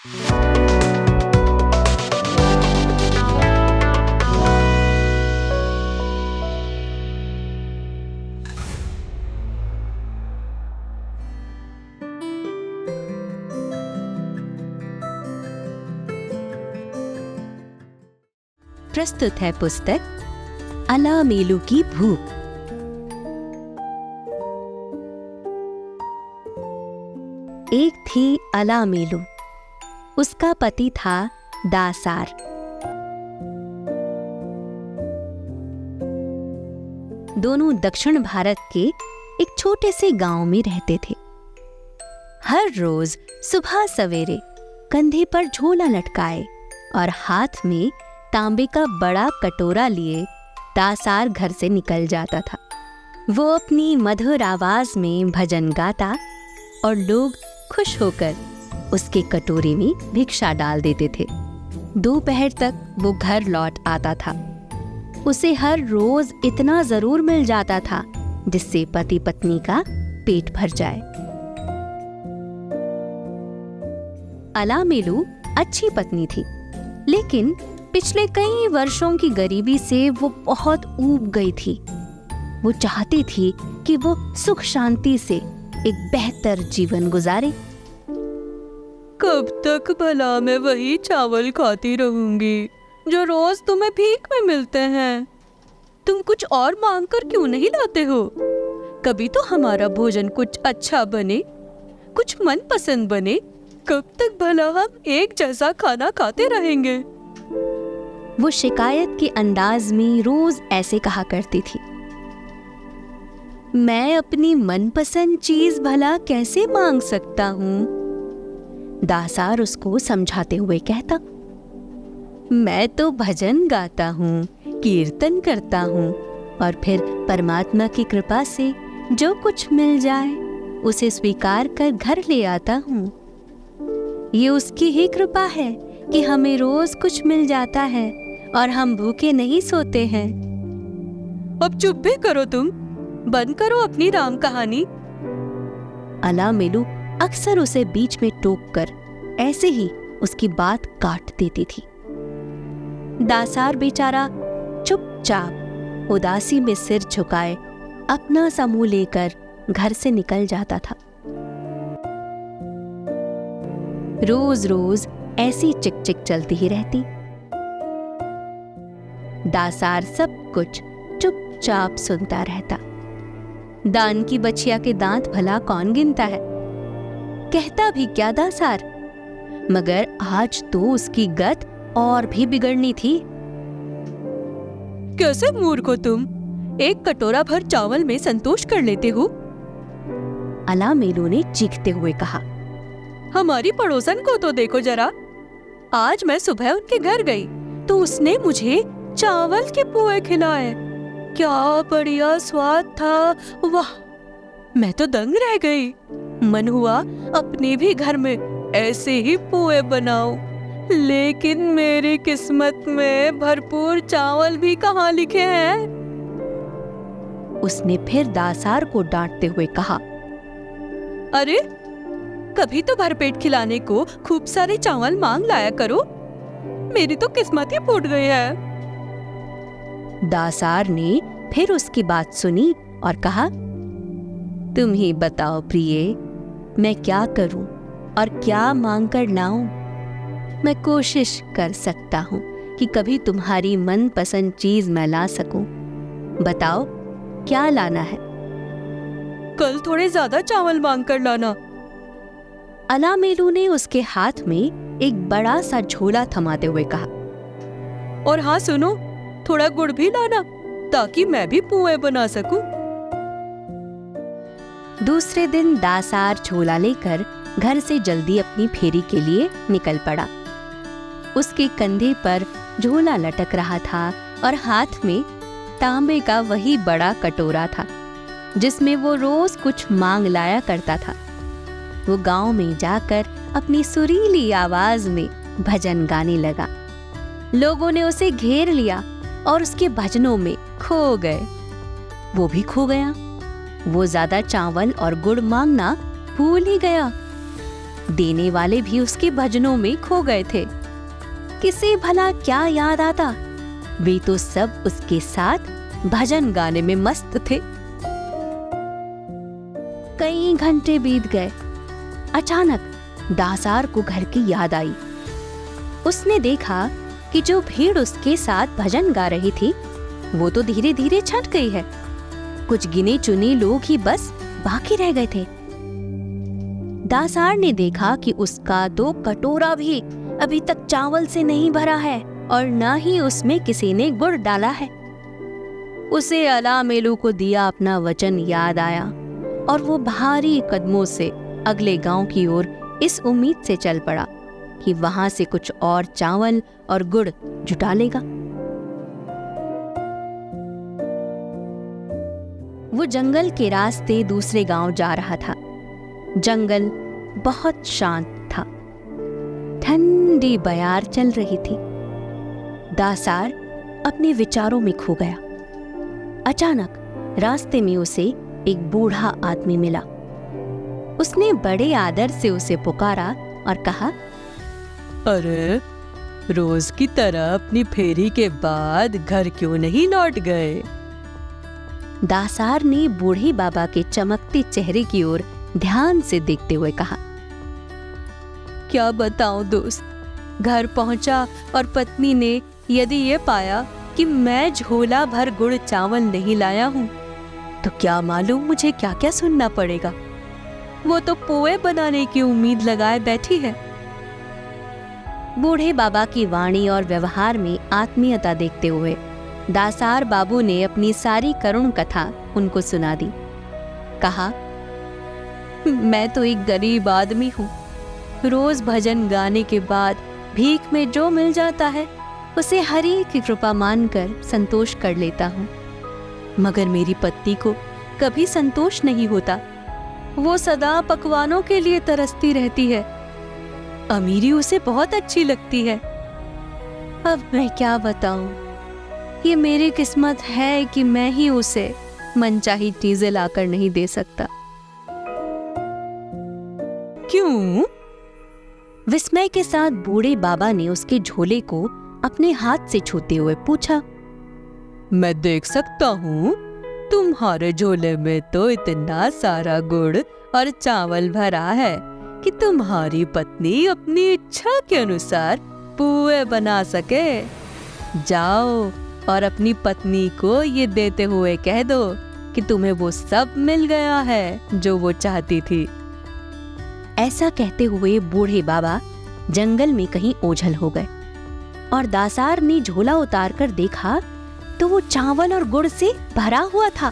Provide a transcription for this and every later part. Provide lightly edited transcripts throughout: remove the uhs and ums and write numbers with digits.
प्रस्तुत है पुस्तक अलामेलू की भूख। एक थी अलामेलू, उसका पति था दासार। दोनों दक्षिण भारत के एक छोटे से गांव में रहते थे। हर रोज सुबह सवेरे कंधे पर झोला लटकाए और हाथ में तांबे का बड़ा कटोरा लिए दासार घर से निकल जाता था। वो अपनी मधुर आवाज में भजन गाता और लोग खुश होकर उसके कटोरे में भिक्षा डाल देते थे। दोपहर तक वो घर लौट आता था। उसे हर रोज इतना जरूर मिल जाता था जिससे पति पत्नी का पेट भर जाए। अलामेलू अच्छी पत्नी थी, लेकिन पिछले कई वर्षों की गरीबी से वो बहुत ऊब गई थी। वो चाहती थी कि वो सुख शांति से एक बेहतर जीवन गुजारे। कब तक भला मैं वही चावल खाती रहूंगी जो रोज तुम्हें भीख में मिलते हैं? तुम कुछ और मांग कर क्यों नहीं लाते हो? कभी तो हमारा भोजन कुछ अच्छा बने, कुछ मनपसंद बने। कब तक भला हम एक जैसा खाना खाते रहेंगे? वो शिकायत के अंदाज में रोज ऐसे कहा करती थी। मैं अपनी मनपसंद चीज भला कैसे मांग सकता हूँ? दासार उसको समझाते हुए कहता, मैं तो भजन गाता हूँ, कीर्तन करता हूँ और फिर परमात्मा की कृपा से जो कुछ मिल जाए उसे स्वीकार कर घर ले आता हूँ। ये उसकी ही कृपा है कि हमें रोज कुछ मिल जाता है और हम भूखे नहीं सोते हैं। अब चुप भी करो तुम, बंद करो अपनी राम कहानी। अलामेलू अक्सर उसे बीच में टोककर ऐसे ही उसकी बात काट देती थी। दासार बेचारा चुपचाप उदासी में सिर झुकाए अपना सा मुंह लेकर घर से निकल जाता था। रोज रोज ऐसी चिकचिक चलती ही रहती। दासार सब कुछ चुपचाप सुनता रहता। दान की बछिया के दांत भला कौन गिनता है? कहता भी क्या दासार, मगर आज तो उसकी गत और भी बिगड़नी थी। कैसे मूर्ख हो तुम? एक कटोरा भर चावल में संतोष कर लेते हो? अलामेलू ने चीखते हुए कहा। हमारी पड़ोसन को तो देखो जरा। आज मैं सुबह उनके घर गई तो उसने मुझे चावल के पोहे खिलाए। क्या बढ़िया स्वाद था, वाह! मैं तो दंग रह गई। मन हुआ अपने भी घर में ऐसे ही पोहे बनाऊं, लेकिन मेरी किस्मत में भरपूर चावल भी कहाँ लिखे हैं? उसने फिर दासार को डांटते हुए कहा, अरे कभी तो भरपेट खिलाने को खूब सारे चावल मांग लाया करो। मेरी तो किस्मत ही फूट गई है। दासार ने फिर उसकी बात सुनी और कहा, तुम ही बताओ प्रिय, मैं क्या करूं और क्या मांग कर लाऊं? मैं कोशिश कर सकता हूं कि कभी तुम्हारी मनपसंद चीज मैं ला सकूं। बताओ क्या लाना है? कल थोड़े ज्यादा चावल मांग कर लाना। अलामेलू ने उसके हाथ में एक बड़ा सा झोला थमाते हुए कहा, और हाँ सुनो, थोड़ा गुड़ भी लाना ताकि मैं भी पोहे बना सकूं। दूसरे दिन दासार झोला लेकर घर से जल्दी अपनी फेरी के लिए निकल पड़ा। उसके कंधे पर झोला लटक रहा था और हाथ में तांबे का वही बड़ा कटोरा था जिसमें वो रोज कुछ मांग लाया करता था। वो गांव में जाकर अपनी सुरीली आवाज में भजन गाने लगा। लोगों ने उसे घेर लिया और उसके भजनों में खो गए। वो भी खो गया। वो ज्यादा चावल और गुड़ मांगना भूल ही गया। देने वाले भी उसके भजनों में खो गए थे। किसे भला क्या याद आता, वे तो सब उसके साथ भजन गाने में मस्त थे। कई घंटे बीत गए। अचानक दासार को घर की याद आई। उसने देखा कि जो भीड़ उसके साथ भजन गा रही थी वो तो धीरे धीरे छट गई है। कुछ गिने चुने लोग ही बस बाकी रह गए थे। दासार ने देखा कि उसका तो कटोरा भी अभी तक चावल से नहीं भरा है और न ही उसमें किसी ने गुड़ डाला है। उसे अलामेलू को दिया अपना वचन याद आया और वो भारी कदमों से अगले गांव की ओर इस उम्मीद से चल पड़ा कि वहां से कुछ और चावल और गुड़ जुटा लेगा। वो जंगल के रास्ते दूसरे गांव जा रहा था। जंगल बहुत शांत था। ठंडी बयार चल रही थी। दासार अपने विचारों में खो गया। अचानक रास्ते में उसे एक बूढ़ा आदमी मिला। उसने बड़े आदर से उसे पुकारा और कहा, अरे, रोज की तरह अपनी फेरी के बाद घर क्यों नहीं लौट गए? दासार ने बूढ़े बाबा के चमकते चेहरे की ओर ध्यान से देखते हुए कहा, क्या बताऊं दोस्त, घर पहुंचा और पत्नी ने यदि ये पाया कि मैं झोला भर गुड़ चावल नहीं लाया हूं तो क्या मालूम मुझे क्या क्या सुनना पड़ेगा। वो तो पोए बनाने की उम्मीद लगाए बैठी है। बूढ़े बाबा की वाणी और व्यवहार में आत्मीयता देखते हुए दासार बाबू ने अपनी सारी करुण कथा उनको सुना दी। कहा, मैं तो एक गरीब आदमी हूँ। रोज भजन गाने के बाद भीख में जो मिल जाता है उसे हरि की कृपा मानकर संतोष कर लेता हूँ। मगर मेरी पत्नी को कभी संतोष नहीं होता। वो सदा पकवानों के लिए तरसती रहती है। अमीरी उसे बहुत अच्छी लगती है। अब मैं क्या बताऊं, ये मेरी किस्मत है कि मैं ही उसे मनचाही चीजें लाकर नहीं दे सकता। क्यों? विस्मय के साथ बूढ़े बाबा ने उसके झोले को अपने हाथ से छूते हुए पूछा, मैं देख सकता हूँ तुम्हारे झोले में तो इतना सारा गुड़ और चावल भरा है कि तुम्हारी पत्नी अपनी इच्छा के अनुसार पुए बना सके। जाओ और अपनी पत्नी को ये देते हुए कह दो कि तुम्हें वो सब मिल गया है जो वो चाहती थी। ऐसा कहते हुए बूढ़े बाबा जंगल में कहीं ओझल हो गए और दासार ने झोला उतारकर देखा तो वो चावल और गुड़ से भरा हुआ था।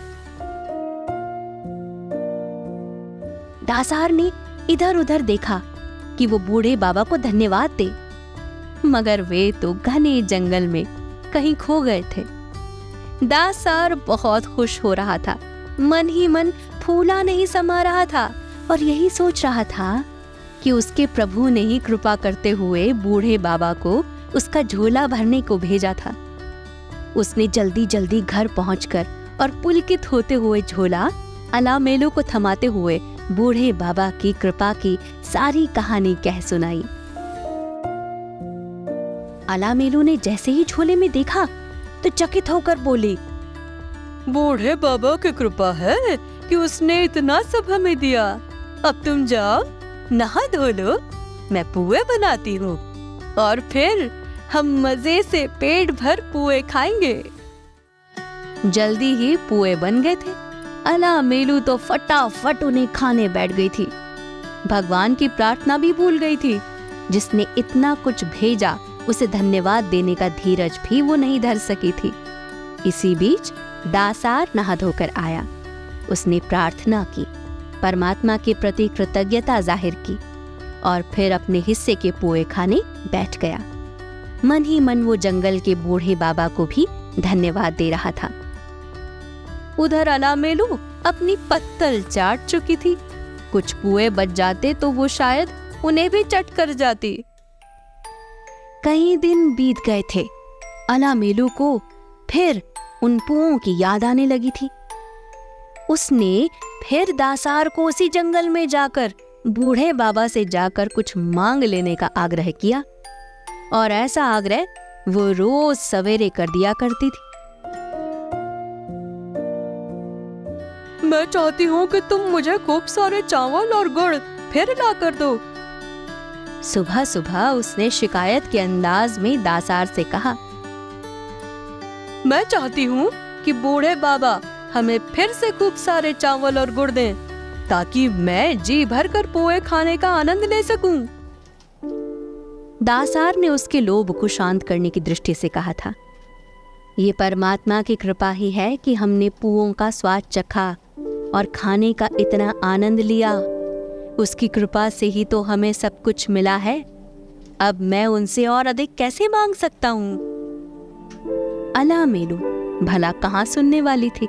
दासार ने इधर उधर देखा कि वो बूढ़े बाबा को धन्यवाद दे, मगर वे तो घने जंगल में कहीं खो गए थे। दासार बहुत खुश हो रहा था। मन ही मन फूला नहीं समा रहा था और यही सोच रहा था कि उसके प्रभु ने ही कृपा करते हुए बूढ़े बाबा को उसका झोला भरने को भेजा था। उसने जल्दी जल्दी घर पहुंचकर और पुलकित होते हुए झोला अलामेलू को थमाते हुए बूढ़े बाबा की कृपा की सारी कहानी कह सुनाई। अलामेलू ने जैसे ही झोले में देखा तो चकित होकर बोली, बूढ़े बाबा की कृपा है कि उसने इतना सब हमें दिया। अब तुम जाओ, नहा धो लो, मैं पुए बनाती हूँ और फिर हम मजे से पेट भर पुए खाएंगे। जल्दी ही पुए बन गए थे। अलामेलू तो फटाफट उन्हें खाने बैठ गई थी। भगवान की प्रार्थना भी भूल गई थी। जिसने इतना कुछ भेजा उसे धन्यवाद देने का धीरज भी वो नहीं धर सकी थी। इसी बीच दासार नहा धोकर आया। उसने प्रार्थना की, परमात्मा के प्रति कृतज्ञता जाहिर की और फिर अपने हिस्से के पुए खाने बैठ गया। मन ही मन वो जंगल के बूढ़े बाबा को भी धन्यवाद दे रहा था। उधर अलामेलू अपनी पत्तल चाट चुकी थी। कुछ पुए बच जाते तो वो शायद उन्हें भी चट कर जाती। कई दिन बीत गए थे। अलामेलू को फिर उन पुओं की याद आने लगी थी। उसने फिर दासार को उसी जंगल में जाकर बूढ़े बाबा से जाकर कुछ मांग लेने का आग्रह किया, और ऐसा आग्रह वो रोज सवेरे कर दिया करती थी। मैं चाहती हूँ कि तुम मुझे खूब सारे चावल और गुड़ फिर ला कर दो। सुबह सुबह उसने शिकायत के अंदाज में दासार से कहा। मैं चाहती हूँ कि बूढ़े बाबा हमें फिर से खूब सारे चावल और गुड़ दें, ताकि मैं जी भर कर पोहे खाने का आनंद ले सकूं। दासार ने उसके लोभ को शांत करने की दृष्टि से कहा था, ये परमात्मा की कृपा ही है कि हमने पुओं का स्वाद चखा और खाने का इतना आनंद लिया। उसकी कृपा से ही तो हमें सब कुछ मिला है। अब मैं उनसे और अधिक कैसे मांग सकता हूँ? अलामेलू भला कहाँ सुनने वाली थी।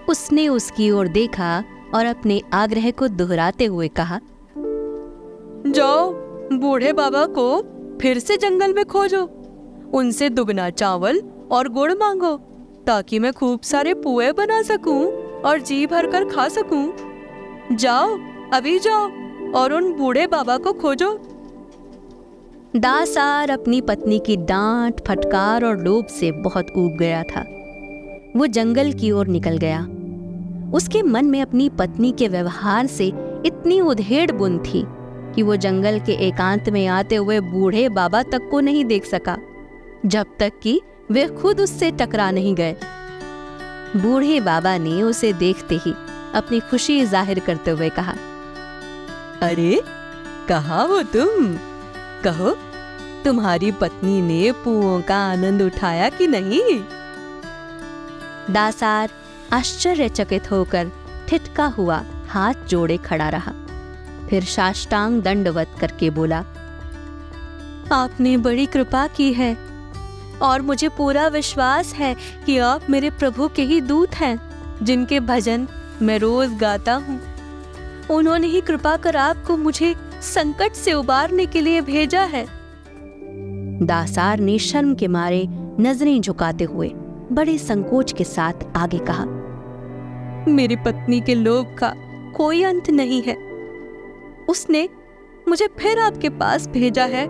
उसने उसकी ओर देखा और अपने आग्रह को दोहराते हुए कहा, जाओ बूढ़े बाबा को फिर से जंगल में खोजो, उनसे दुगना चावल और गुड़ मांगो, ताकि मैं खूब सारे पुए बना सकूं और जी भर कर खा सकूं। जाओ, अभी जाओ और उन बूढ़े बाबा को खोजो। दासार अपनी पत्नी की डांट, फटकार और लोभ से बहुत ऊब गया था। वो जंगल की ओर निकल गया। उसके मन में अपनी पत्नी के व्यवहार से इतनी उधेड़ बुन थी कि वो जंगल के एकांत में आते हुए बूढ़े बाबा तक को नहीं देख सका, जब तक कि वे खुद उससे टकरा नहीं गए। बूढ़े बाबा ने उसे देखते ही अपनी खुशी जाहिर करते हुए कहा, अरे कहाँ हो तुम? कहो, तुम्हारी पत्नी ने पुओं का आनंद उठाया कि नहीं? दासार आश्चर्यचकित होकर ठिठका हुआ हाथ जोड़े खड़ा रहा। फिर साष्टांग दंडवत करके बोला, आपने बड़ी कृपा की है और मुझे पूरा विश्वास है कि आप मेरे प्रभु के ही दूत हैं, जिनके भजन मैं रोज गाता हूँ। उन्होंने ही कृपा कर आपको मुझे संकट से उबारने के लिए भेजा है। दासार ने शर्म के मारे नजरें झुकाते हुए बड़े संकोच के साथ आगे कहा, मेरी पत्नी के लोभ का कोई अंत नहीं है। उसने मुझे फिर आपके पास भेजा है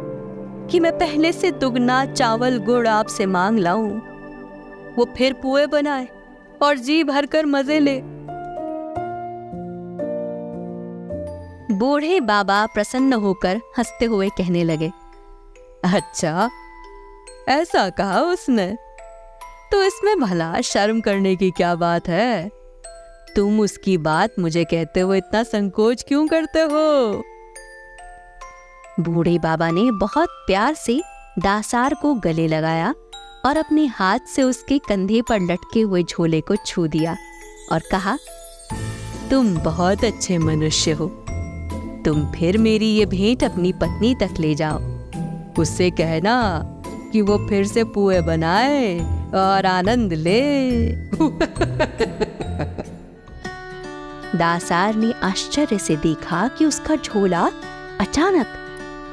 कि मैं पहले से दुगना चावल गुड़ आपसे मांग लाऊं। वो फिर पुए बनाए और जी भरकर मजे ले। बूढ़े बाबा प्रसन्न होकर हंसते हुए कहने लगे, अच्छा, ऐसा कहा उसने? तो इसमें भला शर्म करने की क्या बात है? तुम उसकी बात मुझे कहते हुए इतना संकोच क्यों करते हो? बूढ़े बाबा ने बहुत प्यार से दासार को गले लगाया और अपने हाथ से उसके कंधे पर लटके हुए झोले को छू दिया और कहा, तुम बहुत अच्छे मनुष्य हो। तुम फिर मेरी ये भेंट अपनी पत्नी तक ले जाओ। उससे कहना कि वो फिर से पुए बनाए और आनंद ले। दासार ने आश्चर्य से देखा कि उसका झोला अचानक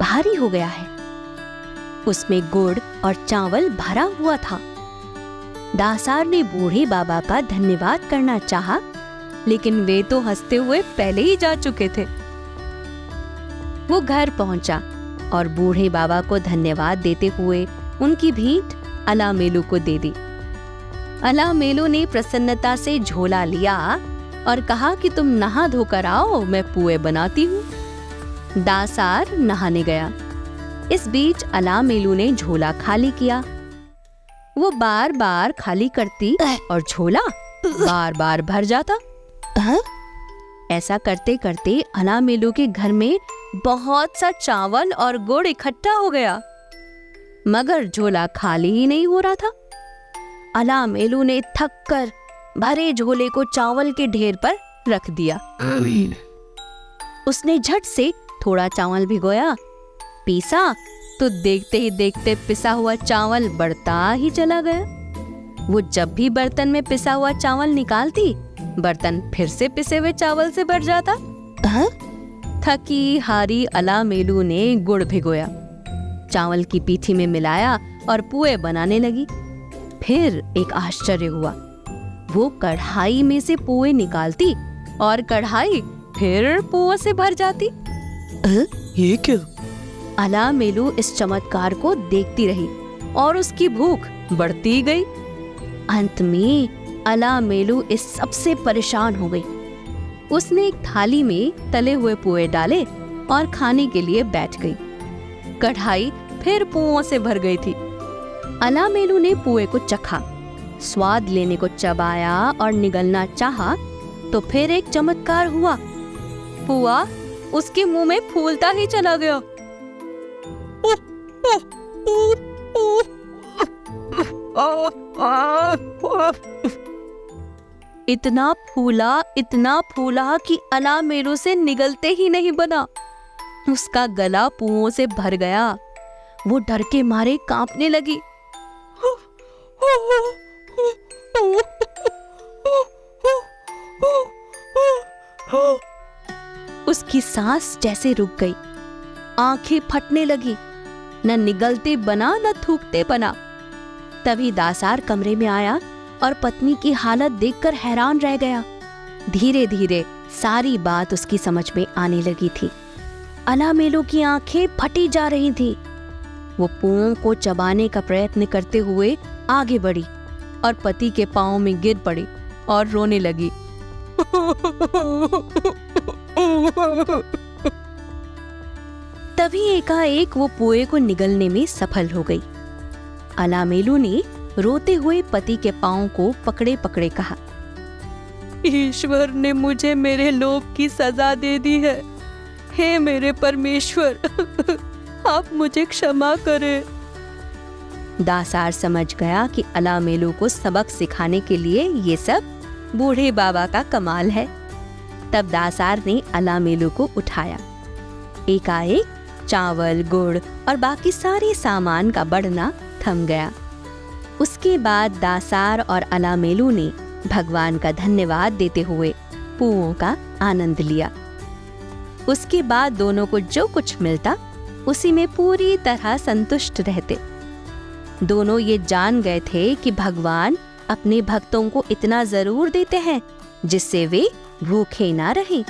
भारी हो गया है। उसमें गुड़ और चावल भरा हुआ था। दासार ने बूढ़े बाबा का धन्यवाद करना चाहा, लेकिन वे तो हंसते हुए पहले ही जा चुके थे। वो घर पहुंचा और बूढ़े बाबा को धन्यवाद देते हुए उनकी भेंट अलामेलू को दे दी। अलामेलू ने प्रसन्नता से झोला लिया और कहा कि तुम नहा धोकर आओ, मैं पुए बनाती हूँ। दासार नहाने गया। इस बीच अलामेलू ने झोला खाली किया। वो बार बार खाली करती और झोला बार बार भर जाता। ऐसा करते करते अलामेलू के घर में बहुत सा चावल और गुड़ इकट्ठा हो गया, मगर झोला खाली ही नहीं हो रहा था। अलामेलू ने थक कर भरे झोले को चावल के ढेर पर रख दिया। उसने झट से थोड़ा चावल भिगोया, पीसा, तो देखते ही देखते पिसा हुआ चावल बढ़ता ही चला गया। वो जब भी बर्तन में पिसा हुआ चावल निकालती, बर्तन फिर से पिसे हुए चावल से भर जाता। थकी हारी अलामेलू ने गुड़ भिगोया, चावल की पीठी में मिलाया और पुए बनाने लगी। फिर एक आश्चर्य हुआ। वो कढ़ाई में से पुए निकालती और कढ़ाई फिर पुओं से भर जाती। ये क्या? अलामेलू इस चमत्कार को देखती रही और उसकी भूख बढ़ती गई। अंत में अलामेलू इस सबसे परेशान हो गई। उसने एक थाली में तले हुए पुए डाले और खाने के लिए बैठ गई। कढ़ाई फिर पुओं से भर गई थी। अलामेलू ने पुए को चखा, स्वाद लेने को चबाया और निगलना चाहा तो फिर एक चमत्कार हुआ। पुआ उसके मुंह में फूलता ही चला गया। इतना फूला कि अलामेलू से निगलते ही नहीं बना। उसका गला पुओं से भर गया। वो डर के मारे कांपने लगी। उसकी सांस जैसे रुक गई, आंखें फटने लगी। न निगलते बना न थूकते बना। तभी दासार कमरे में आया और पत्नी की हालत देखकर हैरान रह गया। धीरे धीरे सारी बात उसकी समझ में आने लगी थी। अलामेलू की आंखें फटी जा रही थी। वो पुओं को चबाने का प्रयत्न करते हुए आगे बढ़ी और पति के पांव में गिर पड़ी और रोने लगी। तभी एकाएक वो पुए को निगलने में सफल हो गई। अलामेलू ने रोते हुए पति के पांव को पकड़े पकड़े कहा, ईश्वर ने मुझे मेरे लोभ की सजा दे दी है। हे मेरे परमेश्वर, आप मुझे क्षमा करें। दासार समझ गया कि अलामेलू को सबक सिखाने के लिए ये सब बूढ़े बाबा का कमाल है। तब दासार ने अलामेलू को उठाया। एकाएक चावल, गुड़ और बाकी सारे सामान का बढ़ना थम गया। उसके बाद दासार और अलामेलू ने भगवान का धन्यवाद देते हुए पुओं का आनंद लिया। उसके बाद दोनों को जो कुछ मिलता उसी में पूरी तरह संतुष्ट रहते। दोनों ये जान गए थे कि भगवान अपने भक्तों को इतना जरूर देते हैं जिससे वे भूखे ना रहें।